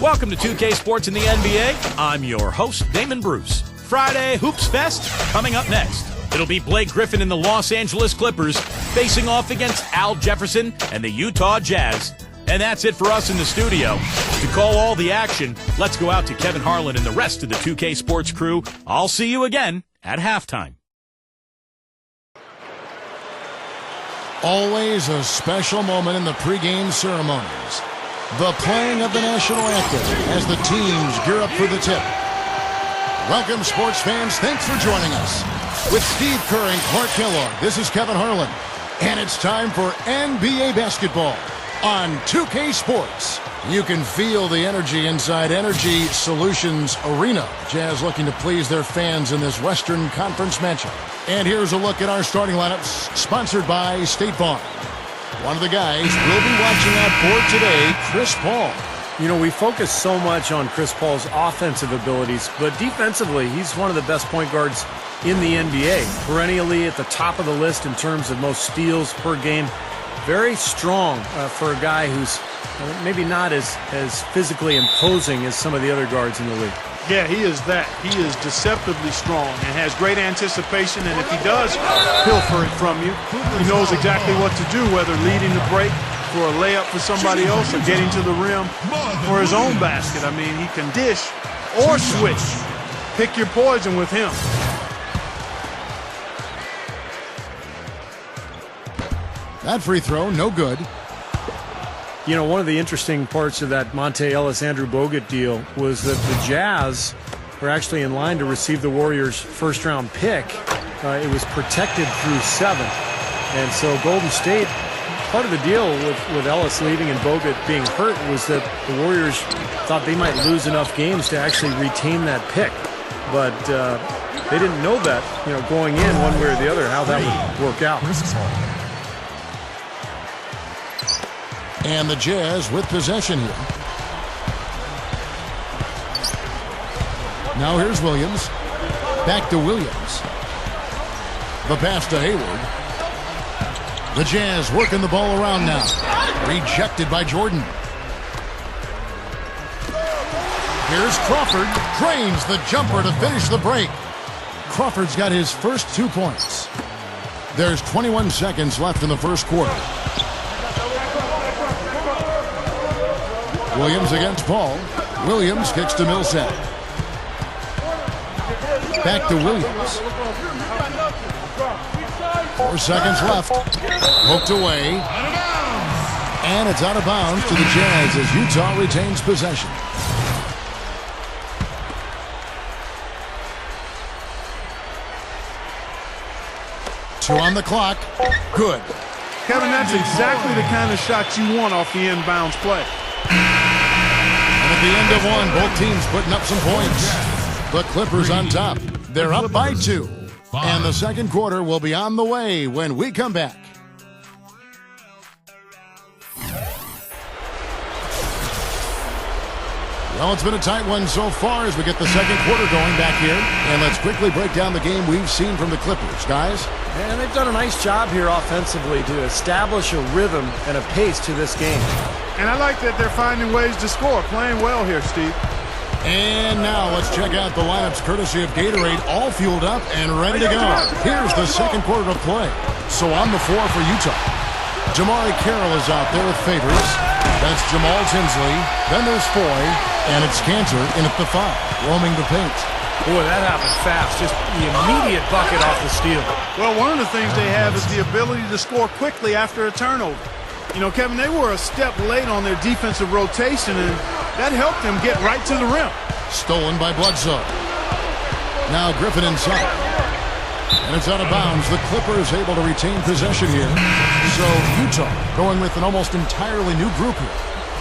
Welcome to 2K Sports in the NBA. I'm your host, Damon Bruce. Friday Hoops Fest coming up next. It'll be Blake Griffin and the Los Angeles Clippers facing off against Al Jefferson and the Utah Jazz. And that's it for us in the studio. To call all the action, let's go out to Kevin Harlan and the rest of the 2K Sports crew. I'll see you again at halftime. Always a special moment in the pregame ceremonies. The playing of the national anthem as the teams gear up for the tip. Welcome, sports fans. Thanks for joining us. With Steve Kerr and Clark Kellogg, this is Kevin Harlan. And it's time for NBA basketball on 2K Sports. You can feel the energy inside Energy Solutions Arena. Jazz looking to please their fans in this Western Conference matchup. And here's a look at our starting lineups, sponsored by State Farm. One of the guys we'll be watching out for today, Chris Paul. You know, we focus so much on Chris Paul's offensive abilities, but defensively, he's one of the best point guards in the NBA. Perennially at the top of the list in terms of most steals per game. Very strong for a guy who's maybe not as physically imposing as some of the other guards in the league. Yeah, he is that. He is deceptively strong and has great anticipation, and if he does pilfer it from you, he knows exactly what to do, whether leading the break for a layup for somebody else or getting to the rim for his own basket. I mean, he can dish or switch. Pick your poison with him. That free throw, no good. You know, one of the interesting parts of that Monte Ellis-Andrew Bogut deal was that the Jazz were actually in line to receive the Warriors' first-round pick. It was protected through 7. And so Golden State, part of the deal with Ellis leaving and Bogut being hurt was that the Warriors thought they might lose enough games to actually retain that pick. But they didn't know that, you know, going in one way or the other, how that would work out. And the Jazz with possession here. Now here's Williams. Back to Williams. The pass to Hayward. The Jazz working the ball around now. Rejected by Jordan. Here's Crawford. Drains the jumper to finish the break. Crawford's got his first 2 points. There's 21 seconds left in the first quarter. Williams against Paul. Williams kicks to Millsap. Back to Williams. 4 seconds left. Poked away. And it's out of bounds to the Jazz as Utah retains possession. Two on the clock. Good. Kevin, that's exactly the kind of shot you want off the inbounds play. And at the end of one, both teams putting up some points. The Clippers on top. They're up by 2. And the second quarter will be on the way when we come back. Well, it's been a tight one so far as we get the second quarter going back here. And let's quickly break down the game we've seen from the Clippers. Guys? And they've done a nice job here offensively to establish a rhythm and a pace to this game. And I like that they're finding ways to score. Playing well here, Steve. And now let's check out the lineups courtesy of Gatorade, all fueled up and ready to go. Here's the second quarter of play. So on the floor for Utah. Jamari Carroll is out there with Favors. That's Jamal Tinsley. Then there's Foy. And it's Cantor in at the 5, roaming the paint. Boy, that happened fast. Just the immediate bucket off the steal. Well, one of the things they have is the ability to score quickly after a turnover. You know, Kevin, they were a step late on their defensive rotation, and that helped them get right to the rim. Stolen by Bledsoe. Now Griffin inside. And it's out of bounds. The Clippers able to retain possession here. So Utah going with an almost entirely new group here.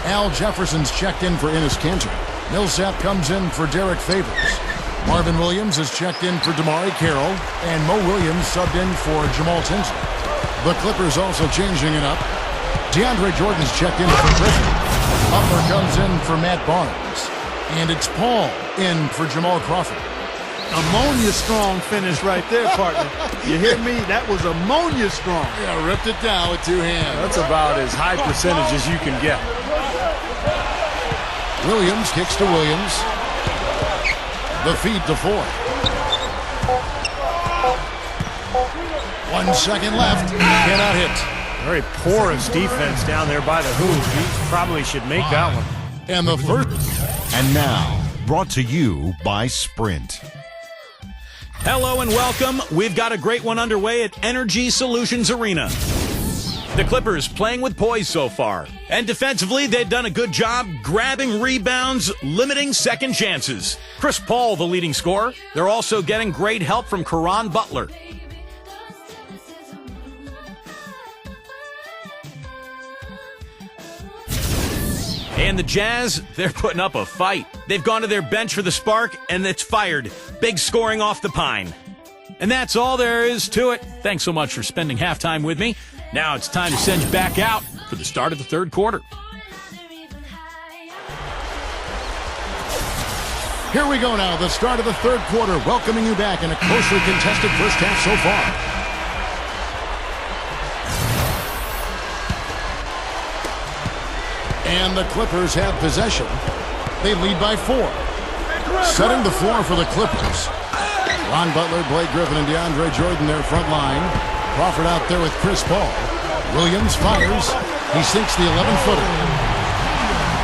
Al Jefferson's checked in for Enes Kanter. Millsap comes in for Derek Favors. Marvin Williams is checked in for Damari Carroll. And Mo Williams subbed in for Jamal Tinsley. The Clippers also changing it up. DeAndre Jordan's checked in for Griffin. Butler comes in for Matt Barnes. And it's Paul in for Jamal Crawford. Ammonia strong finish right there, partner. You hear me? That was ammonia strong. Yeah, ripped it down with 2 hands. That's about as high percentage as you can get. Williams kicks to Williams. The feed to Ford. 1 second left. Cannot hit. Very porous defense down there by the hoop. He probably should make that one. And the first. And now, brought to you by Sprint. Hello and welcome. We've got a great one underway at Energy Solutions Arena. The Clippers playing with poise so far. And defensively, they've done a good job grabbing rebounds, limiting second chances. Chris Paul, the leading scorer. They're also getting great help from Caron Butler. And the Jazz, they're putting up a fight. They've gone to their bench for the spark, and it's fired. Big scoring off the pine. And that's all there is to it. Thanks so much for spending halftime with me. Now it's time to send you back out for the start of the third quarter. Here we go now, the start of the third quarter, welcoming you back in a closely contested first half so far. And the Clippers have possession. They lead by 4. Setting the floor for the Clippers. Ron Butler, Blake Griffin, and DeAndre Jordan, their front line. Crawford out there with Chris Paul. Williams fires. He sinks the 11-footer.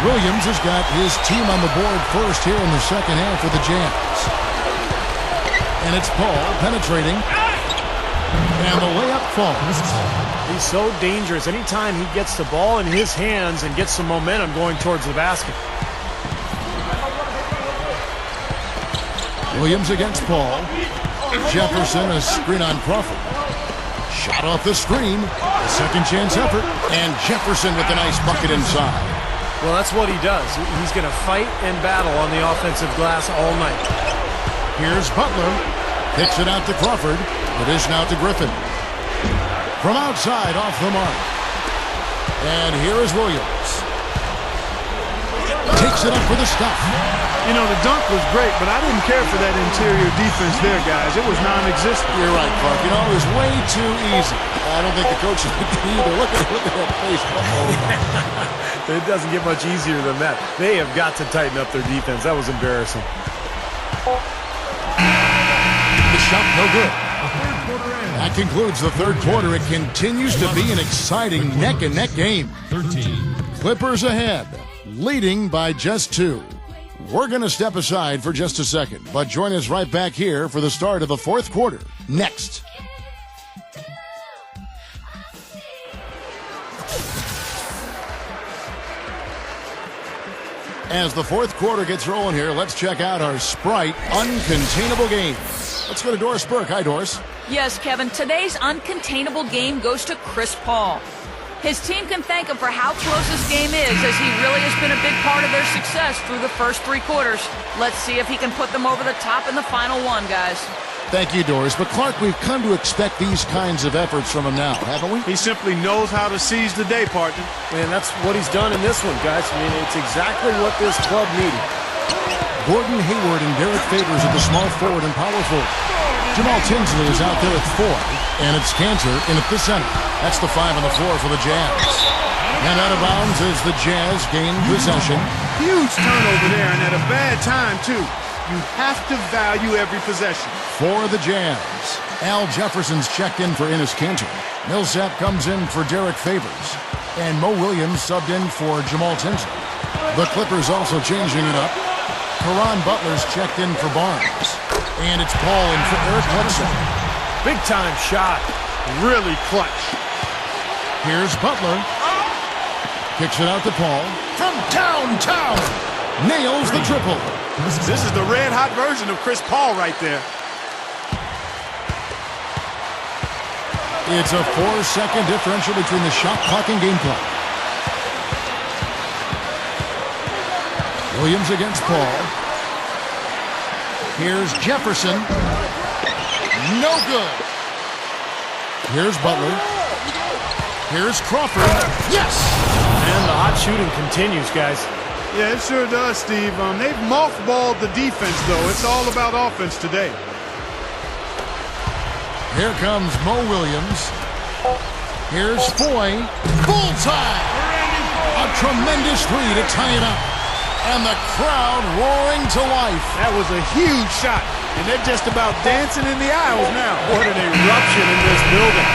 Williams has got his team on the board first here in the second half for the Jazz. And it's Paul penetrating. And the layup falls. He's so dangerous. Anytime he gets the ball in his hands and gets some momentum going towards the basket. Williams against Paul. Jefferson, a screen on Crawford. Shot off the screen. A second chance effort. And Jefferson with a nice bucket inside. Well, that's what he does. He's going to fight and battle on the offensive glass all night. Here's Butler. Kicks it out to Crawford. The dish now to Griffin. From outside, off the mark. And here is Williams. Takes it up for the stuff. You know, the dunk was great, but I didn't care for that interior defense there, guys. It was non-existent. You're right, Clark. You know, it was way too easy. I don't think the coach would either. Look at that face. It doesn't get much easier than that. They have got to tighten up their defense. That was embarrassing. The shot, no good. That concludes the third quarter. It continues to be an exciting neck-and-neck game. 13. Clippers ahead, leading by just 2. We're going to step aside for just a second, but join us right back here for the start of the fourth quarter. Next. As the fourth quarter gets rolling here, let's check out our Sprite Uncontainable Game. Let's go to Doris Burke. Hi, Doris. Yes, Kevin. Today's uncontainable game goes to Chris Paul. His team can thank him for how close this game is, as he really has been a big part of their success through the first 3 quarters. Let's see if he can put them over the top in the final one, guys. Thank you, Doris. But, Clark, we've come to expect these kinds of efforts from him now, haven't we? He simply knows how to seize the day, partner. Man, that's what he's done in this one, guys. I mean, it's exactly what this club needed. Gordon Hayward and Derek Favors at the small forward and power forward. Jamal Tinsley is out there at 4, and it's Cantor in at the center. That's the 5 on the floor for the Jazz. And out of bounds as the Jazz gain possession. Huge turnover there, and at a bad time, too. You have to value every possession. For the Jazz, Al Jefferson's checked in for Enes Kanter. Millsap comes in for Derek Favors. And Mo Williams subbed in for Jamal Tinsley. The Clippers also changing it up. Caron Butler's checked in for Barnes. And it's Paul in for Eric Bledsoe. Big-time shot. Really clutch. Here's Butler. Kicks it out to Paul. From downtown. Nails the triple. This is the red-hot version of Chris Paul right there. It's a 4-second differential between the shot clock and game clock. Williams against Paul. Here's Jefferson. No good. Here's Butler. Here's Crawford. Yes! And the hot shooting continues, guys. Yeah, it sure does, Steve. They've mothballed the defense, though. It's all about offense today. Here comes Mo Williams. Here's Foy. Bullseye! A tremendous 3 to tie it up. And the crowd roaring to life. That was a huge shot, and they're just about dancing in the aisles now. What an eruption in this building.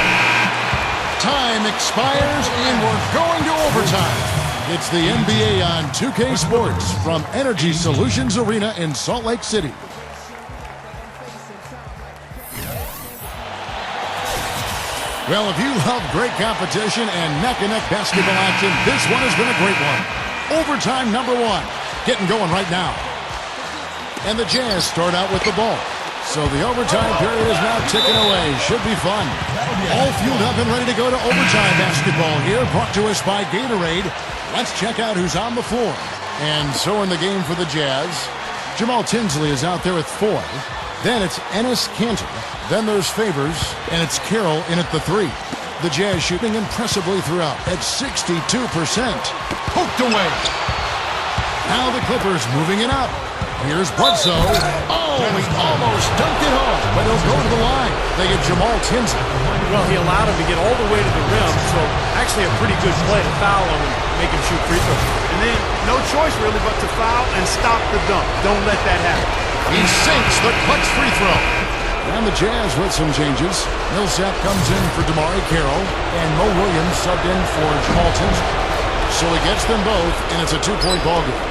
Time expires, and we're going to overtime. It's the NBA on 2K Sports from Energy Solutions Arena in Salt Lake City. Well, if you love great competition and neck-and-neck basketball action, this one has been a great one. Overtime number 1, getting going right now. And the Jazz start out with the ball. So the overtime period is now ticking away. Should be fun. All fueled up and ready to go to overtime basketball here, brought to us by Gatorade. Let's check out who's on the floor. And so in the game for the Jazz, Jamal Tinsley is out there with 4. Then it's Enes Kanter. Then there's Favors, and it's Carroll in at the 3. The Jazz shooting impressively throughout at 62%. Poked away. Now the Clippers moving it up. Here's Bledsoe. Oh, he almost dunked it home, but he'll go to the line. They get Jamal Tinsley. Well, he allowed him to get all the way to the rim, so actually a pretty good play to foul him and make him shoot free throws. And then no choice really but to foul and stop the dunk. Don't let that happen. He sinks the clutch free throw. And the Jazz with some changes. Millsap comes in for DeMar Carroll, and Mo Williams subbed in for Jamal Tinsley. So he gets them both, and it's a 2-point ball game.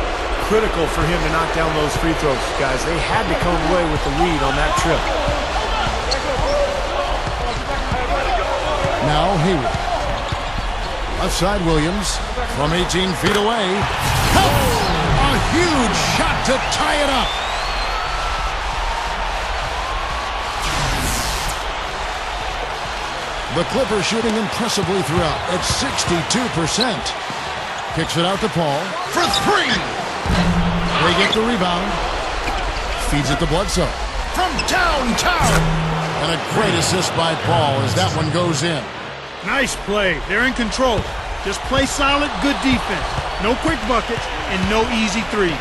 Critical for him to knock down those free throws, guys. They had to come away with the lead on that trip. Now Hayward. Left side Williams from 18 feet away. Oh, a huge shot to tie it up. The Clippers shooting impressively throughout at 62%. Kicks it out to Paul for 3. They get the rebound. Feeds it to Bledsoe from downtown. And a great assist by Paul as that one goes in. Nice play. They're in control. Just play solid, good defense. No quick buckets and no easy threes.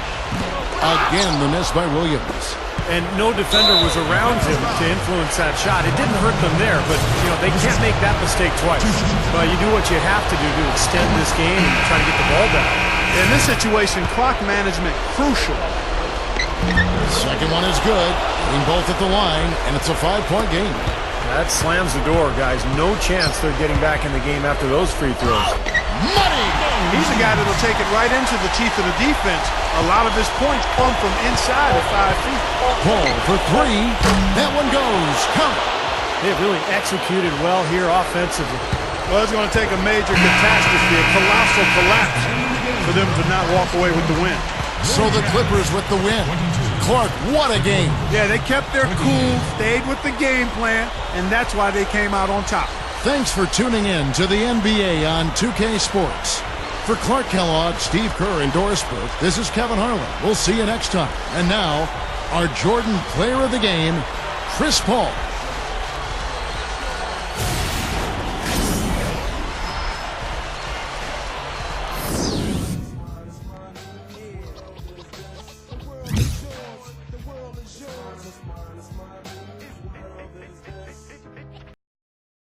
Again, the miss by Williams. And no defender was around him to influence that shot. It didn't hurt them there, but they can't make that mistake twice. But you do what you have to do to extend this game and try to get the ball back. In this situation, clock management crucial. Second one is good. Getting both at the line, and it's a 5-point game. That slams the door, guys. No chance they're getting back in the game after those free throws. Money! He's a guy that'll take it right into the teeth of the defense. A lot of his points come from inside of 5 feet. Paul for 3. That one goes. Count. They really executed well here offensively. Well, it's going to take a major catastrophe, a colossal collapse, for them to not walk away with the win. So the Clippers with the win. Clark, what a game. Yeah, they kept their cool, stayed with the game plan, and that's why they came out on top. Thanks for tuning in to the NBA on 2K Sports. For Clark Kellogg, Steve Kerr, and Doris Burke, this is Kevin Harlan. We'll see you next time. And now, our Jordan Player of the Game, Chris Paul.